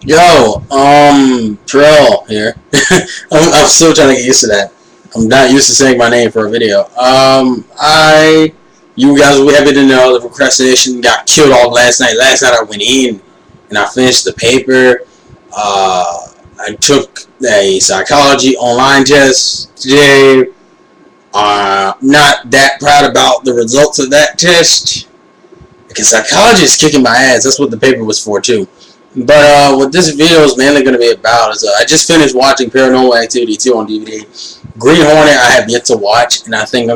Yo, Trill here. I'm still trying to get used to that. I'm not used to saying my name for a video. You guys will be happy to know the procrastination got killed off last night. Last night I went in and I finished the paper. I took a psychology online test today. Not that proud about the results of that test because psychology is kicking my ass. That's what the paper was for too. But what this video is mainly going to be about is I just finished watching Paranormal Activity 2 on DVD. Green Hornet I have yet to watch, and I think I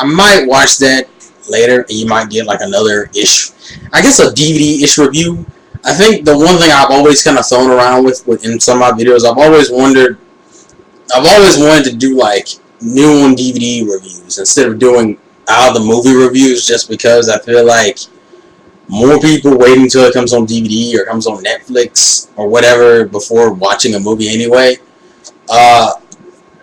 might watch that later, and you might get like another I guess a DVD-ish review. I think the one thing I've always kind of thrown around with in some of my videos, I've always wanted to do like new on DVD reviews instead of doing out of the movie reviews, just because I feel like more people wait until it comes on DVD or comes on Netflix or whatever before watching a movie anyway.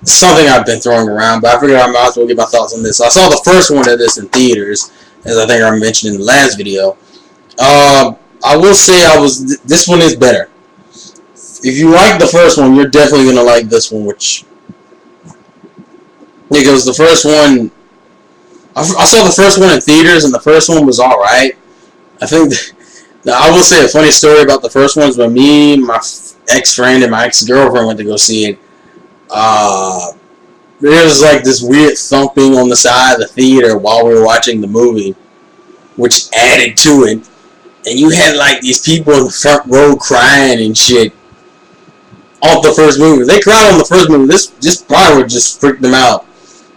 Something I've been throwing around, but I figured I might as well get my thoughts on this. So I saw the first one of this in theaters, as I think I mentioned in the last video. I will say this one is better. If you like the first one, you're definitely going to like this one, because the first one, I saw the first one in theaters, and the first one was alright. I think, now I will say a funny story about the first one is when me, my ex-friend, and my ex-girlfriend went to go see it. There was like this weird thumping on the side of the theater while we were watching the movie, which added to it. And you had like these people in the front row crying and shit off the first movie. They cried on the first movie. This probably would just freak them out.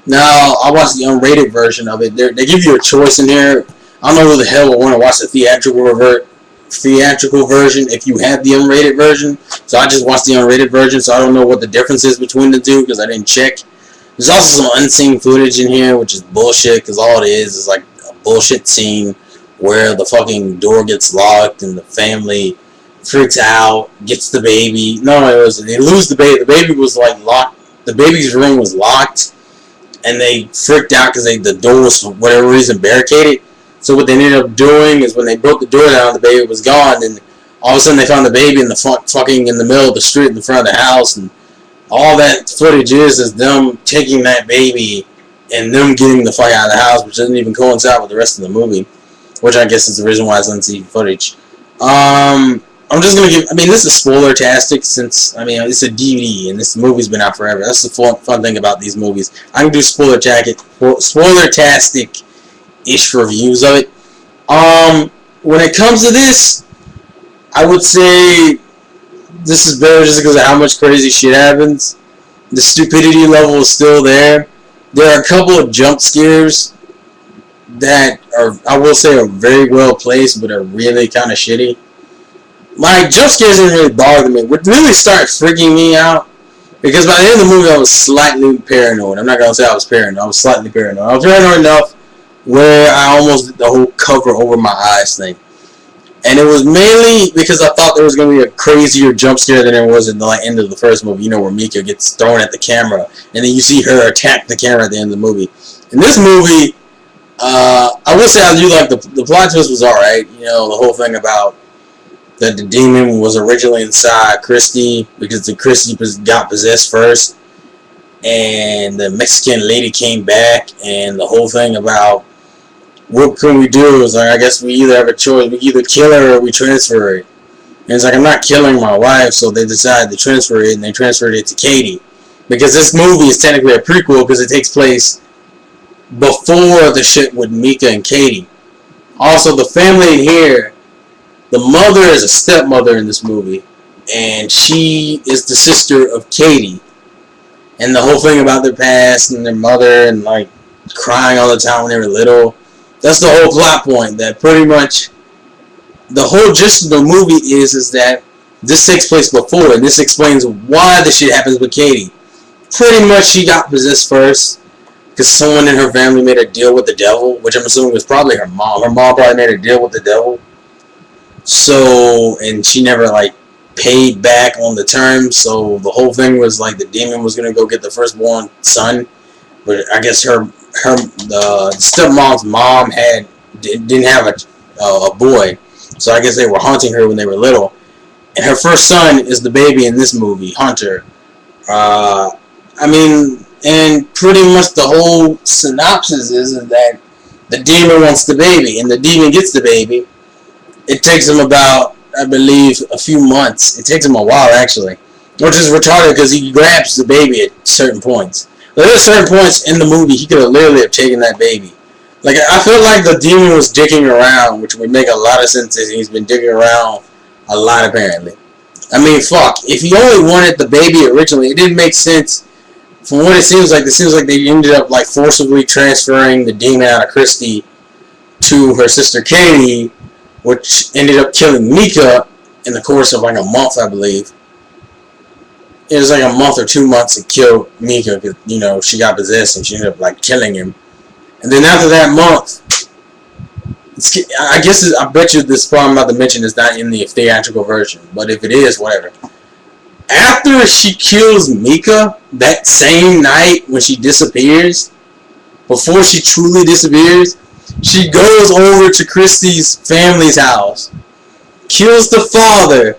Now, I watched the unrated version of it. They give you a choice in here. I don't know who the hell would want to watch the theatrical version if you have the unrated version. So I just watched the unrated version, so I don't know what the difference is between the two because I didn't check. There's also some unseen footage in here, which is bullshit, because all it is like a bullshit scene where the fucking door gets locked and the family freaks out, gets the baby. No, they lose the baby. The baby was like locked. The baby's room was locked, and they freaked out because the door was, for whatever reason, barricaded. So what they ended up doing is when they broke the door down, the baby was gone, and all of a sudden they found the baby in the fucking in the middle of the street in front of the house, and all that footage is them taking that baby and them getting the fuck out of the house, which doesn't even coincide with the rest of the movie, which I guess is the reason why it's unseen footage. I'm just gonna give. I mean, this is spoiler-tastic since it's a DVD and this movie's been out forever. That's the fun thing about these movies. I can do spoiler-tastic ish reviews of it. When it comes to this, I would say this is better just because of how much crazy shit happens. The stupidity level is still there. There are a couple of jump scares that I will say, are very well placed, but are really kind of shitty. My jump scares didn't really bother me. What really started freaking me out, because by the end of the movie I was slightly paranoid. I'm not going to say I was paranoid. I was slightly paranoid. I was paranoid enough where I almost did the whole cover over my eyes thing. And it was mainly because I thought there was going to be a crazier jump scare than there was at the end of the first movie. You know, where Mika gets thrown at the camera, and then you see her attack the camera at the end of the movie. In this movie, I will say I do like the plot twist was alright. You know, the whole thing about that the demon was originally inside Christy because the Christy got possessed first, and the Mexican lady came back, and the whole thing about what can we do is like, I guess we either have a choice. We either kill her or we transfer her. And it's like, I'm not killing my wife, so they decided to transfer it, and they transferred it to Katie. Because this movie is technically a prequel because it takes place before the shit with Mika and Katie. Also, the family in here, the mother is a stepmother in this movie, and she is the sister of Katie. And the whole thing about their past and their mother and like crying all the time when they were little, that's the whole plot point. That pretty much the whole gist of the movie is that this takes place before, and this explains why the shit happens with Katie. Pretty much she got possessed first because someone in her family made a deal with the devil, which I'm assuming was probably her mom. Her mom probably made a deal with the devil. So, and she never like paid back on the terms, so the whole thing was like the demon was gonna go get the firstborn son, but I guess the stepmom's mom didn't have a boy, So I guess they were haunting her when they were little. And her first son is the baby in this movie, Hunter. I mean, and pretty much the whole synopsis is that the demon wants the baby, and the demon gets the baby. It takes him about, I believe, a few months. It takes him a while, actually. Which is retarded because he grabs the baby at certain points. There are certain points in the movie he could have literally have taken that baby. Like, I feel like the demon was dicking around, which would make a lot of sense. He's been dicking around a lot, apparently. I mean, fuck. If he only wanted the baby originally, it didn't make sense. From what it seems like they ended up, like, forcibly transferring the demon out of Christy to her sister Katie, which ended up killing Mika in the course of, like, a month, I believe. It was like a month or 2 months to kill Mika because, you know, she got possessed and she ended up, like, killing him. And then after that month, I bet you this part I'm about to mention is not in the theatrical version, but if it is, whatever. After she kills Mika, that same night when she disappears, before she truly disappears, she goes over to Christy's family's house, kills the father,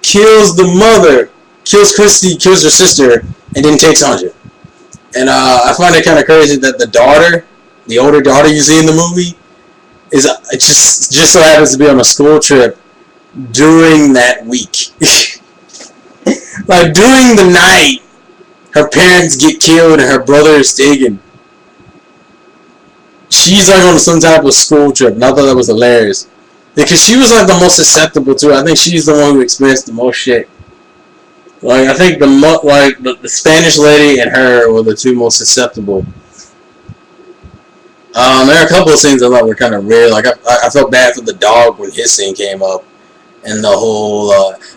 kills the mother, kills Christy, kills her sister, and then takes Hunter. And I find it kind of crazy that the daughter, the older daughter you see in the movie, is just so happens to be on a school trip during that week. Like, during the night, her parents get killed and her brother is taken. She's like on some type of school trip, and I thought that was hilarious. Because she was like the most susceptible to it. I think she's the one who experienced the most shit. Like, I think the Spanish lady and her were the two most susceptible. There are a couple of scenes I thought were kind of weird. Like, I felt bad for the dog when his scene came up. And the whole,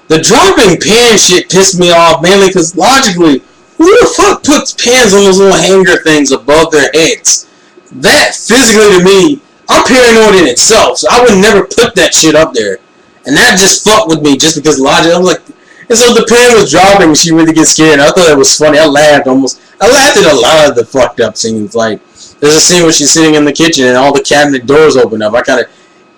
the dropping pan shit pissed me off, mainly because logically, who the fuck puts pans on those little hanger things above their heads? That, physically to me, I'm paranoid in itself, so I would never put that shit up there. And that just fucked with me, just because logic, I was like, and so the pan was dropping and she really gets scared, and I thought that was funny. I laughed at a lot of the fucked up scenes. Like, there's a scene where she's sitting in the kitchen and all the cabinet doors open up.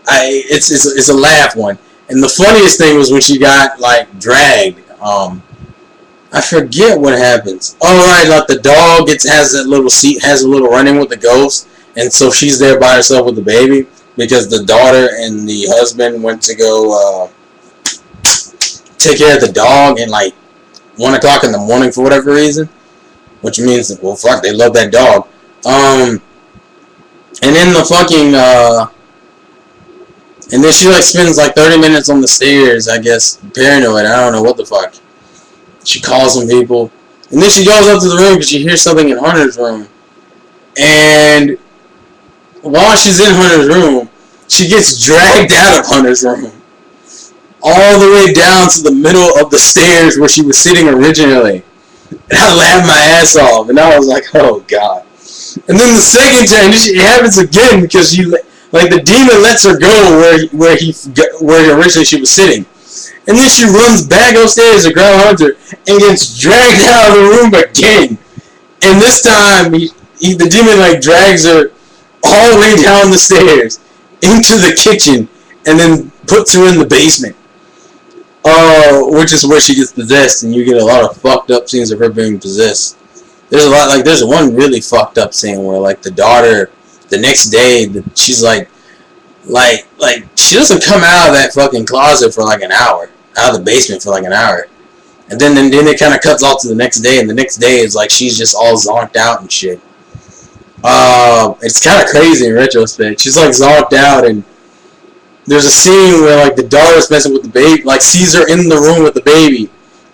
It's a laugh one. And the funniest thing was when she got, like, dragged. I forget what happens. Oh, right, like the dog has a little run-in with the ghost, and so she's there by herself with the baby because the daughter and the husband went to go take care of the dog at, like, 1 o'clock in the morning for whatever reason, which means that, well, fuck, they love that dog. And then the fucking, and then she, like, spends, like, 30 minutes on the stairs, I guess, paranoid. I don't know what the fuck. She calls some people. And then she goes up to the room because she hears something in Hunter's room. And while she's in Hunter's room, she gets dragged out of Hunter's room. All the way down to the middle of the stairs where she was sitting originally. And I laughed my ass off. And I was like, oh, God. And then the second time, it happens again because she... Like, the demon lets her go where originally she was sitting. And then she runs back upstairs to grab Hunter and gets dragged out of the room again. And this time, the demon, like, drags her all the way down the stairs into the kitchen and then puts her in the basement. Which is where she gets possessed, and you get a lot of fucked up scenes of her being possessed. There's a lot, like, there's one really fucked up scene where, like, the daughter... The next day, she's like, she doesn't come out of that fucking closet for like an hour, out of the basement for like an hour, and then it kind of cuts off to the next day, and the next day is like she's just all zonked out and shit. It's kind of crazy in retrospect. She's like zonked out, and there's a scene where like the daughter's messing with the baby, like sees her in the room with the baby,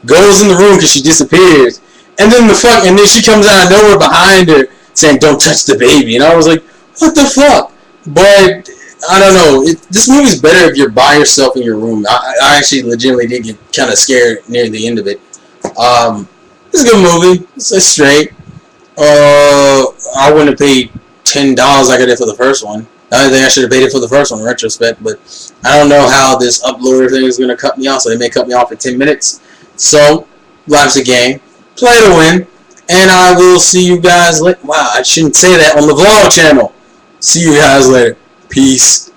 goes in the room because she disappears, and then and then she comes out of nowhere behind her saying, "Don't touch the baby," and I was like, what the fuck? But, I don't know. This movie's better if you're by yourself in your room. I actually legitimately did get kind of scared near the end of it. It's a good movie. It's straight. I wouldn't have paid $10 like I did for the first one. I think I should have paid it for the first one in retrospect, but I don't know how this uploader thing is going to cut me off, so they may cut me off in 10 minutes. So, life's a game. Play to win. And I will see you guys later. Wow, I shouldn't say that on the vlog channel. See you guys later. Peace.